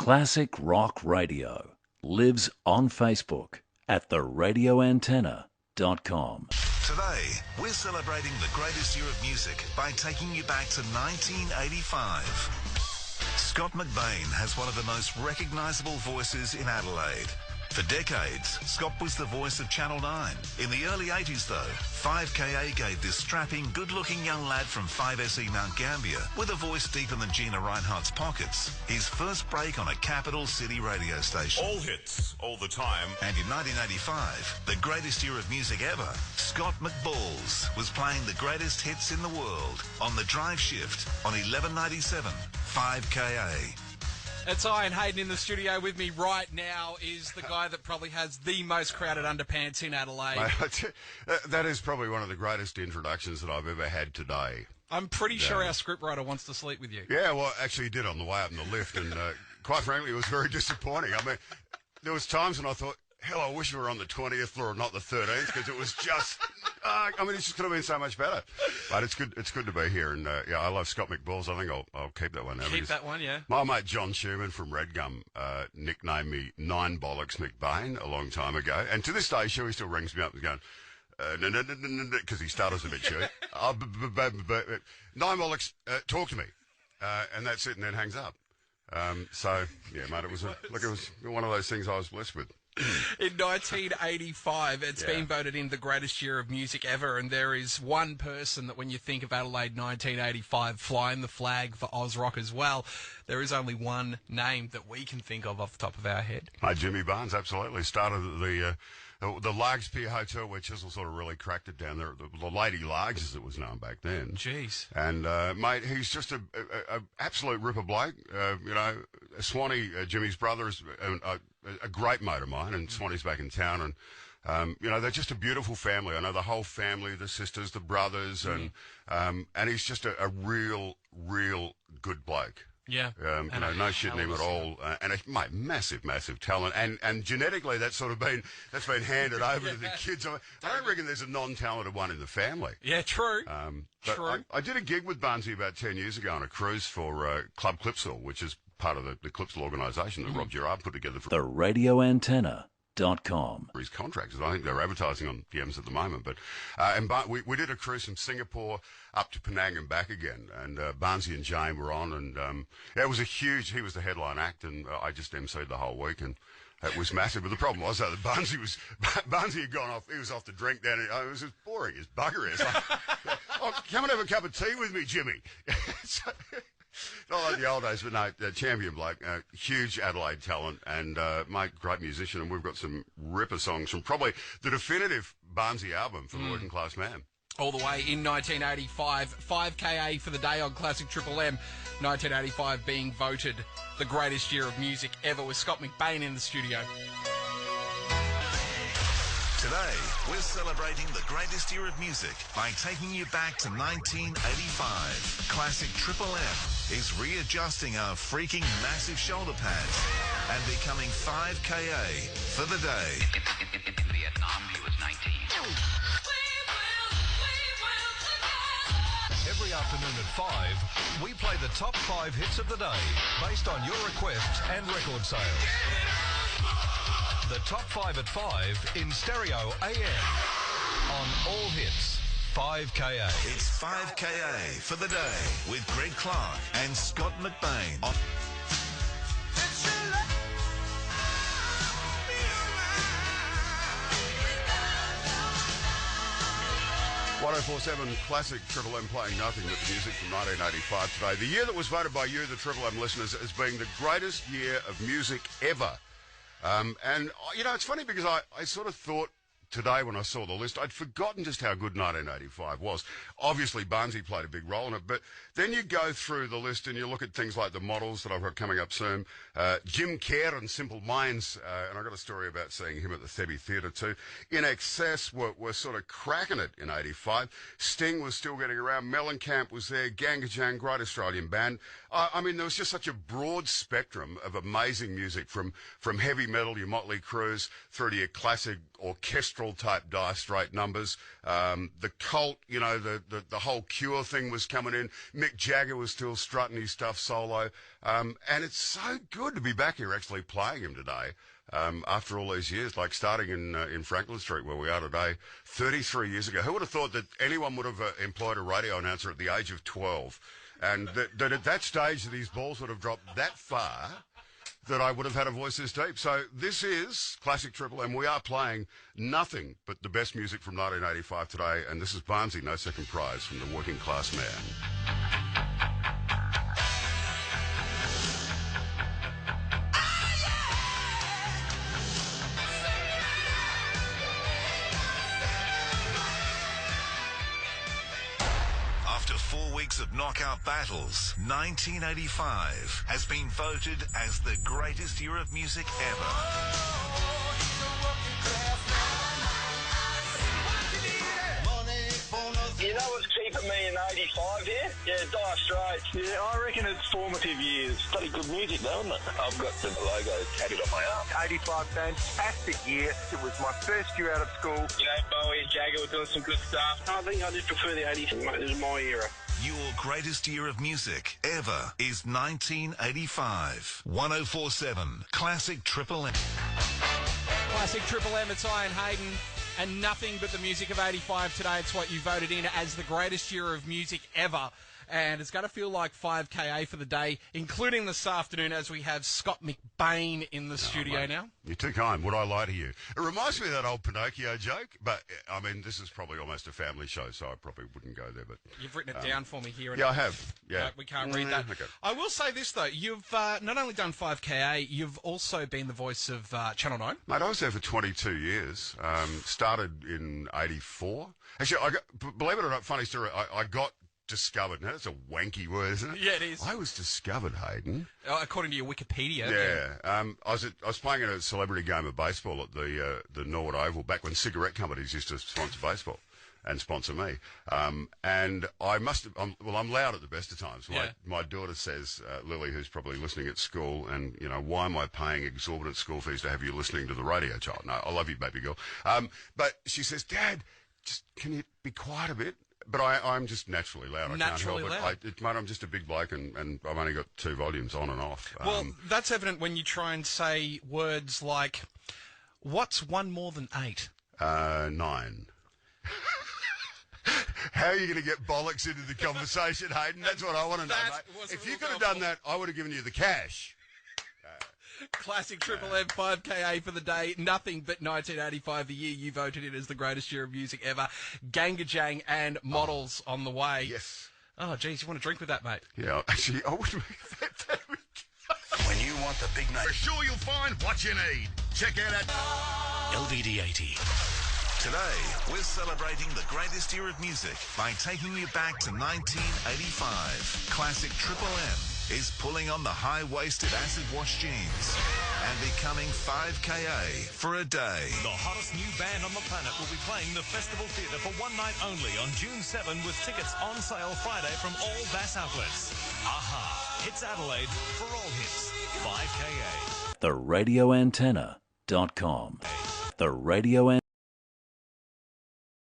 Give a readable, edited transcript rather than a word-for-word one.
Classic rock radio lives on Facebook at theradioantenna.com. Today, we're celebrating the greatest year of music by taking you back to 1985. Scott McBain has one of the most recognisable voices in Adelaide. For decades, Scott was the voice of Channel 9. In the early 80s, though, 5KA gave this strapping, good-looking young lad from 5SE Mount Gambier, with a voice deeper than Gina Reinhardt's pockets, his first break on a capital city radio station. All hits, all the time. And in 1985, the greatest year of music ever, Scott McBalls was playing the greatest hits in the world on the drive shift on 1197 5KA. It's Ian Hayden in the studio. With me right now is the guy that probably has the most crowded underpants in Adelaide. Mate, that is probably one of the greatest introductions that I've ever had today. I'm pretty sure our scriptwriter wants to sleep with you. Yeah, well, actually he did on the way up in the lift, and quite frankly, it was very disappointing. I mean, there was times when I thought, hell, I wish we were on the 20th floor and not the 13th, because it was just, it's just could have been so much better. But it's good to be here, and yeah, I love Scott McBalls. I think I'll keep that one now. Keep that one, yeah. My mate John Schumann from Redgum nicknamed me Nine Bollocks McBain a long time ago, and to this day, Shuey still rings me up and going, no, because he stutters a bit, Shuey. Nine Bollocks, talk to me, and that's it, and then hangs up. So yeah, mate, it was one of those things I was blessed with. In 1985, it's been voted in the greatest year of music ever, and there is one person that when you think of Adelaide 1985 flying the flag for Oz Rock as well, there is only one name that we can think of off the top of our head. Jimmy Barnes, absolutely. Started the Largs Pier Hotel, where Chisel sort of really cracked it down there. The Lady Largs, as it was known back then. Jeez. And, mate, he's just a absolute ripper bloke. Swanee, Jimmy's brother, is a great mate of mine, and Swanee's back in town, and, they're just a beautiful family. I know the whole family, the sisters, the brothers, and he's just a real good bloke. Yeah. No shitting him at all. And mate, massive talent. And genetically, that's been handed over to the kids. I don't reckon there's a non-talented one in the family. Yeah, true. True. I did a gig with Barnesy about 10 years ago on a cruise for Club Clipsal, which is part of the Clipsal organisation that Rob Gerard put together for theradioantenna.com. His contracts. I think they're advertising on PMs at the moment. But we did a cruise from Singapore up to Penang and back again. And Barnesy and Jane were on, and it was he was the headline act, and I just emceed the whole week, and it was massive. But the problem was that Barnesy had gone off. He was off to drink down. It was as boring as bugger. It's like, come and have a cup of tea with me, Jimmy. Not like the old days, but no, champion bloke, huge Adelaide talent, and mate, great musician, and we've got some ripper songs from probably the definitive Barnesy album for the Working Class Man. All the way in 1985, 5KA for the day on Classic Triple M, 1985 being voted the greatest year of music ever, with Scott McBain in the studio. Today, we're celebrating the greatest year of music by taking you back to 1985. Classic Triple M is readjusting our freaking massive shoulder pads and becoming 5KA for the day. In Vietnam, he was 19. Every afternoon at 5, we play the top 5 hits of the day based on your requests and record sales. The top 5 at 5 in stereo AM on all hits. 5KA. It's 5KA for the day with Greg Clark and Scott McBain. 1047 Classic Triple M playing nothing but the music from 1985 today. The year that was voted by you, the Triple M listeners, as being the greatest year of music ever. And, it's funny because I sort of thought today when I saw the list, I'd forgotten just how good 1985 was. Obviously, Barnesy played a big role in it, but then you go through the list and you look at things like the models that I've got coming up soon, Jim Kerr and Simple Minds, and I've got a story about seeing him at the Thebby Theatre too. In Excess were sort of cracking it in 85. Sting was still getting around. Mellencamp was there. Gangajang, great Australian band. I mean, there was just such a broad spectrum of amazing music, from heavy metal, your Motley Crues, through to your classic orchestral type Dire Straits numbers. The Cult, you know, the whole Cure thing was coming in. Mick Jagger was still strutting his stuff solo. And it's so good to be back here actually playing him today. After all these years, like starting in Franklin Street where we are today, 33 years ago. Who would have thought that anyone would have employed a radio announcer at the age of 12? And that at that stage that his balls would have dropped that far, that I would have had a voice this deep. So this is Classic Triple M. We are playing nothing but the best music from 1985 today, and this is Barnsey, No Second Prize, from the Working Class Man. After 4 weeks of knockout battles, 1985 has been voted as the greatest year of music ever. You know what's keeping me in 85 here? Yeah, Dire Straits. Yeah, I reckon it's formative years. Bloody good music though, isn't it? I've got the logo tatted on my arm. 85, fantastic year. It was my first year out of school. You know, Bowie and Jagger were doing some good stuff. I think I just prefer the 80s. This is my era. Your greatest year of music ever is 1985. 1047 Classic Triple M. Classic Triple M, it's Ian Hayden. And nothing but the music of 85 today. It's what you voted in as the greatest year of music ever. And it's going to feel like 5KA for the day, including this afternoon as we have Scott McBain in the studio mate, now. You're too kind. Would I lie to you? It reminds me of that old Pinocchio joke, but, I mean, this is probably almost a family show, so I probably wouldn't go there. But you've written it down for me here. Yeah, I have. Yeah. We can't read that. Okay. I will say this, though. You've not only done 5KA, you've also been the voice of Channel 9. Mate, I was there for 22 years. Started in 84. Actually, believe it or not, funny story, I got discovered. Now, that's a wanky word, isn't it? Yeah, it is. I was discovered, Hayden. According to your Wikipedia. Yeah. I was playing in a celebrity game of baseball at the Norwood Oval back when cigarette companies used to sponsor baseball and sponsor me. And I must have, I'm loud at the best of times. My daughter says, Lily, who's probably listening at school, and, you know, why am I paying exorbitant school fees to have you listening to the radio, child? No, I love you, baby girl. But she says, Dad, just can you be quiet a bit? But I'm just naturally loud. Naturally I can't help it. Mate, I'm just a big bloke, and I've only got 2 volumes on and off. Well, that's evident when you try and say words like, what's 1 more than 8? 9. How are you going to get bollocks into the conversation, Hayden? That's what I want to know, mate. If you could have done that, I would have given you the cash. Classic Triple M 5KA for the day. Nothing but 1985, the year you voted in as the greatest year of music ever. Gangajang and Models on the way. Yes. Oh, geez, you want to drink with that, mate? Yeah, actually, I would. When you want the big name, For sure you'll find what you need. Check out that LVD 80. today we're celebrating the greatest year of music by taking you back to 1985. Classic Triple M is pulling on the high-waisted acid wash jeans and becoming 5KA for a day. The hottest new band on the planet will be playing the Festival Theatre for one night only on June 7 with tickets on sale Friday from all Bass outlets. Aha! Hits Adelaide for all hits. 5KA. TheRadioAntenna.com. The Radio